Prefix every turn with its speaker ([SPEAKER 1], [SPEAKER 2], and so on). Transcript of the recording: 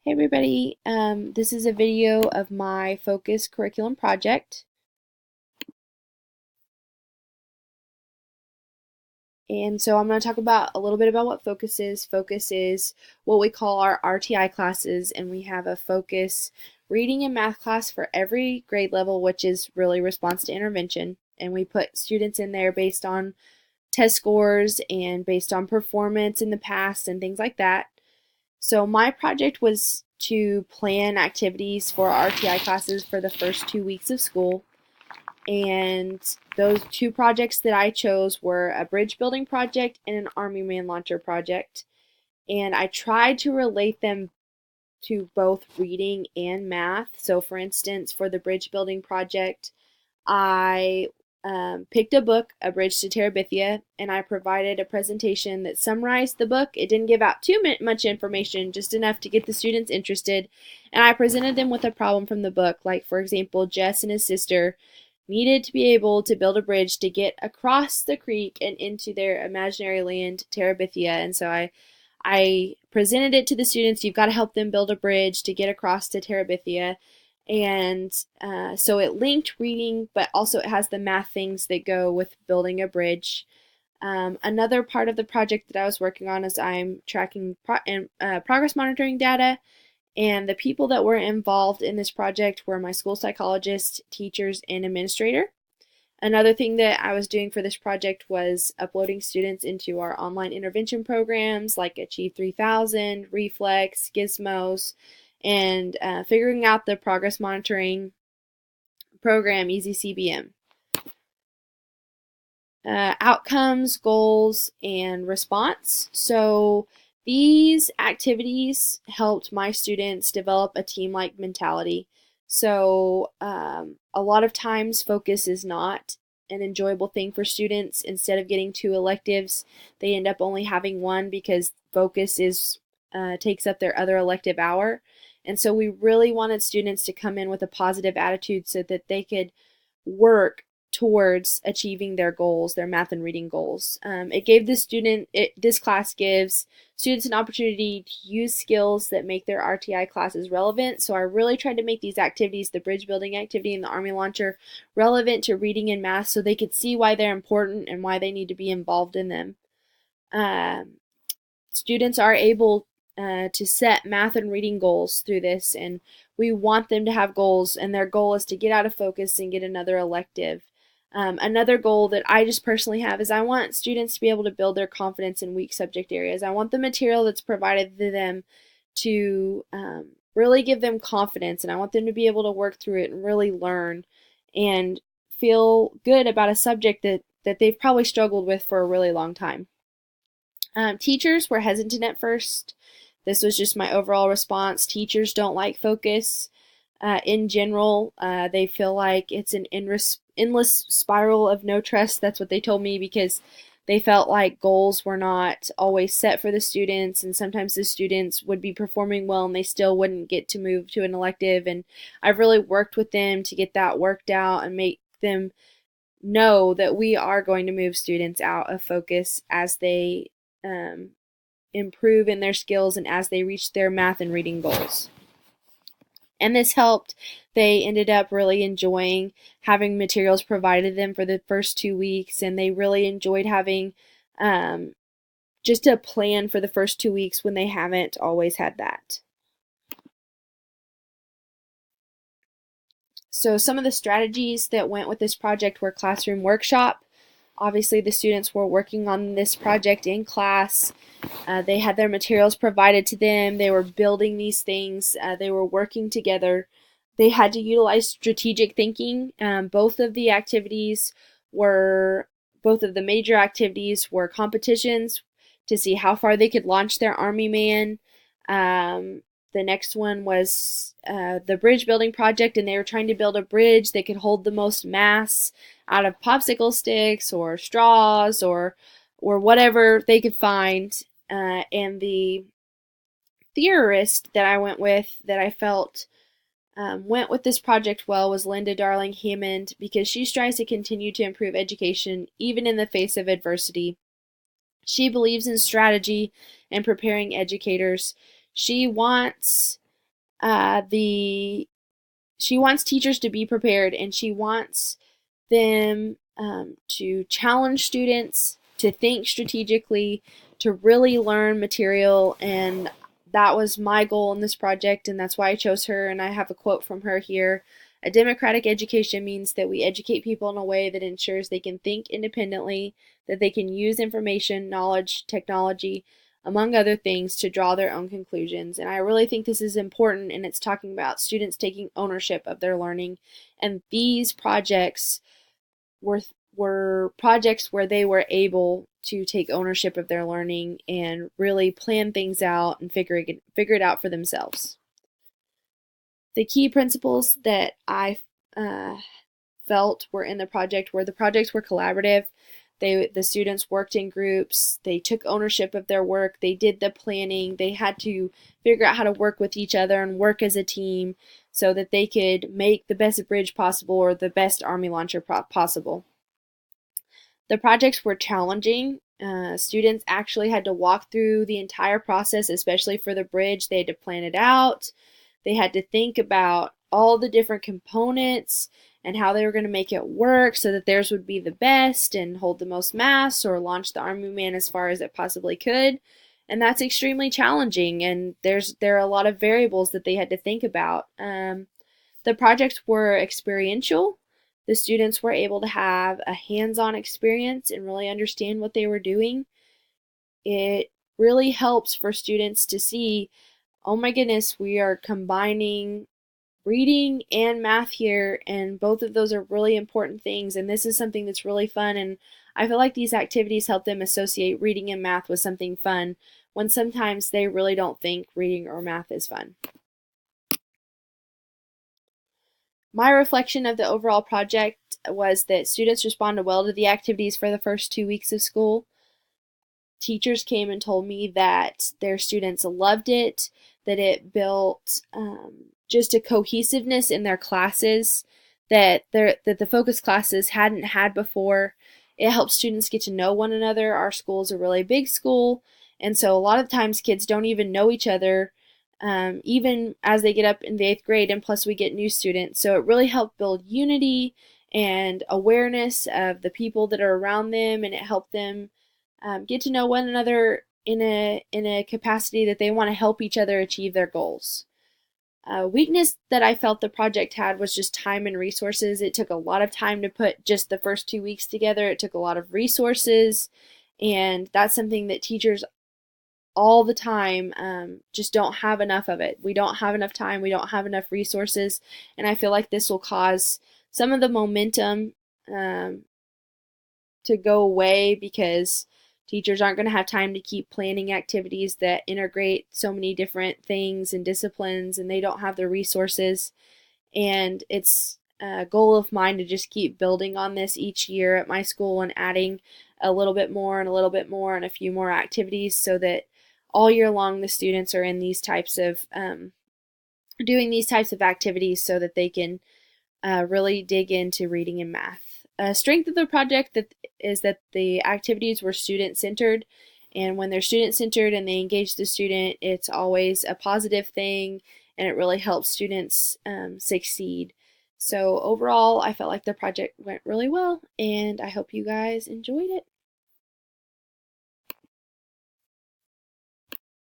[SPEAKER 1] Hey everybody, this is a video of my Focus curriculum project. And so I'm going to talk about a little bit about what Focus is. Focus is what we call our RTI classes, and we have a Focus reading and math class for every grade level, which is really response to intervention. And we put students in there based on test scores and based on performance in the past and things like that. So my project was to plan activities for RTI classes for the first 2 weeks of school. And those two projects that I chose were a bridge building project and an Army Man launcher project. And I tried to relate them to both reading and math. So, for instance, for the bridge building project, I picked a book, A Bridge to Terabithia, and I provided a presentation that summarized the book. It didn't give out too much information, just enough to get the students interested. And I presented them with a problem from the book, like, for example, Jess and his sister needed to be able to build a bridge to get across the creek and into their imaginary land, Terabithia. And so I presented it to the students. You've got to help them build a bridge to get across to Terabithia. And so it linked reading, but also it has the math things that go with building a bridge. Another part of the project that I was working on is I'm tracking progress monitoring data, and the people that were involved in this project were my school psychologist, teachers, and administrator. Another thing that I was doing for this project was uploading students into our online intervention programs like Achieve 3000, Reflex, Gizmos, and figuring out the progress monitoring program EasyCBM. Outcomes, goals, and response. So these activities helped my students develop a team-like mentality. So a lot of times focus is not an enjoyable thing for students. Instead of getting 2 electives, they end up only having one because focus is takes up their other elective hour. And so we really wanted students to come in with a positive attitude so that they could work towards achieving their goals, their math and reading goals. This class gives students an opportunity to use skills that make their RTI classes relevant. So I really tried to make these activities, the bridge building activity and the Army launcher, relevant to reading and math so they could see why they're important and why they need to be involved in them. Students are able to set math and reading goals through this, and we want them to have goals, and their goal is to get out of focus and get another elective. Another goal that I just personally have is I want students to be able to build their confidence in weak subject areas. I want the material that's provided to them to really give them confidence, and I want them to be able to work through it and really learn and feel good about a subject that they've probably struggled with for a really long time. Teachers were hesitant at first. This was just my overall response. Teachers don't like focus. In general, they feel like it's an endless spiral of no trust. That's what they told me, because they felt like goals were not always set for the students, and sometimes the students would be performing well and they still wouldn't get to move to an elective. And I've really worked with them to get that worked out and make them know that we are going to move students out of focus as they improve in their skills and as they reach their math and reading goals. And this helped. They ended up really enjoying having materials provided them for the first 2 weeks, and they really enjoyed having just a plan for the first 2 weeks when they haven't always had that. So some of the strategies that went with this project were classroom workshop. Obviously, the students were working on this project in class. They had their materials provided to them. They were building these things. They were working together. They had to utilize strategic thinking. Both of the major activities were competitions to see how far they could launch their Army Man. The next one was the bridge building project, and they were trying to build a bridge that could hold the most mass out of popsicle sticks or straws or whatever they could find. And the theorist that I went with, that I felt went with this project well, was Linda Darling Hammond, because she strives to continue to improve education even in the face of adversity. She believes in strategy and preparing educators. She wants She wants teachers to be prepared, and she wants them to challenge students to think strategically, to really learn material. And that was my goal in this project, and that's why I chose her. And I have a quote from her here. A democratic education means that we educate people in a way that ensures they can think independently, that they can use information, knowledge, technology, among other things, to draw their own conclusions. And I really think this is important, and it's talking about students taking ownership of their learning. And these projects were projects where they were able to take ownership of their learning and really plan things out and figure it out for themselves. The key principles that I felt were in the project were the projects were collaborative. The students worked in groups. They took ownership of their work. They did the planning. They had to figure out how to work with each other and work as a team so that they could make the best bridge possible or the best Army launcher possible. The projects were challenging. Students actually had to walk through the entire process, especially for the bridge. They had to plan it out. They had to think about all the different components and how they were going to make it work so that theirs would be the best and hold the most mass or launch the Army Man as far as it possibly could. And that's extremely challenging, and there are a lot of variables that they had to think about. The projects were experiential. The students were able to have a hands-on experience and really understand what they were doing. It really helps for students to see, oh my goodness, we are combining reading and math here, and both of those are really important things, and this is something that's really fun. And I feel like these activities help them associate reading and math with something fun when sometimes they really don't think reading or math is fun. My reflection of the overall project was that students responded well to the activities for the first 2 weeks of school. Teachers came and told me that their students loved it, that it built just a cohesiveness in their classes that the focus classes hadn't had before. It helps students get to know one another. Our school is a really big school, and so a lot of times kids don't even know each other, even as they get up in the 8th grade, and plus we get new students. So it really helped build unity and awareness of the people that are around them, and it helped them get to know one another in a capacity that they want to help each other achieve their goals. A weakness that I felt the project had was just time and resources. It took a lot of time to put just the first 2 weeks together. It took a lot of resources, and that's something that teachers all the time just don't have enough of it. We don't have enough time. We don't have enough resources, and I feel like this will cause some of the momentum to go away because teachers aren't going to have time to keep planning activities that integrate so many different things and disciplines, and they don't have the resources. And it's a goal of mine to just keep building on this each year at my school and adding a little bit more and a little bit more and a few more activities so that all year long the students are in these types of doing these types of activities so that they can really dig into reading and math. A strength of the project is that the activities were student-centered, and when they're student-centered and they engage the student, it's always a positive thing, and it really helps students succeed. So overall, I felt like the project went really well, and I hope you guys enjoyed it.